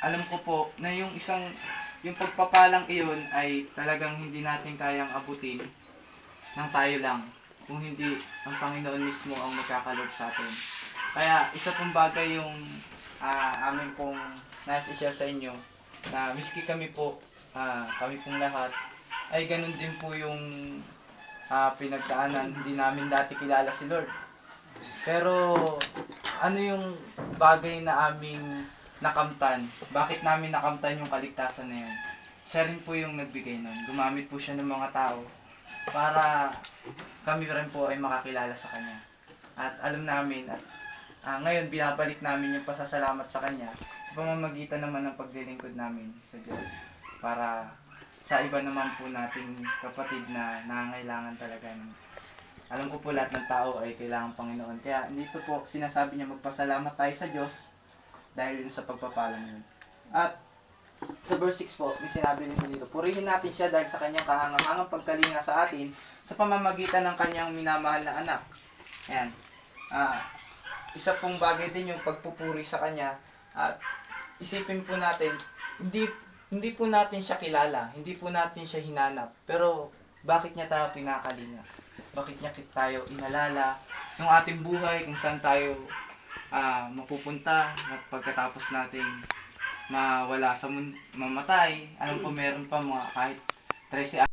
alam ko po na yung pagpapalang iyon ay talagang hindi natin kayang abutin ng tayo lang, kung hindi ang Panginoon mismo ang magkakalob sa atin. Kaya isa pong bagay yung amin pong nais i-share sa inyo, na miski kami pong lahat, ay ganun din po yung pinagdaanan. Hindi namin dati kilala si Lord. Pero ano yung bagay na aming nakamtan? Bakit namin nakamtan yung kaligtasan na yun? Siya rin po yung nagbigay nun. Gumamit po siya ng mga tao para kami rin po ay makakilala sa Kanya. At alam namin, at ngayon binabalik namin yung pasasalamat sa Kanya sa pamamagitan naman ng paglilingkod namin sa Diyos, para sa iba naman po nating kapatid na nangangailangan talaga ng, alam ko po lahat ng tao ay kailangan Panginoon. Kaya dito po sinasabi niya magpasalamat tayo sa Diyos dahil sa pagpapalang yun. At sa verse 6 po, may sinabi rin po dito, purihin natin siya dahil sa kanyang kahangahangang pagkalinga sa atin sa pamamagitan ng kanyang minamahal na anak. Ayan. Isa pong bagay din yung pagpupuri sa kanya. At isipin po natin, hindi po natin siya kilala, hindi po natin siya hinanap, pero bakit niya tayo pinakalinga? Bakit niya tayo inalala? Yung ating buhay, kung saan tayo mapupunta at pagkatapos nating mawala sa mamatay. Alam ko meron pa mga kahit 13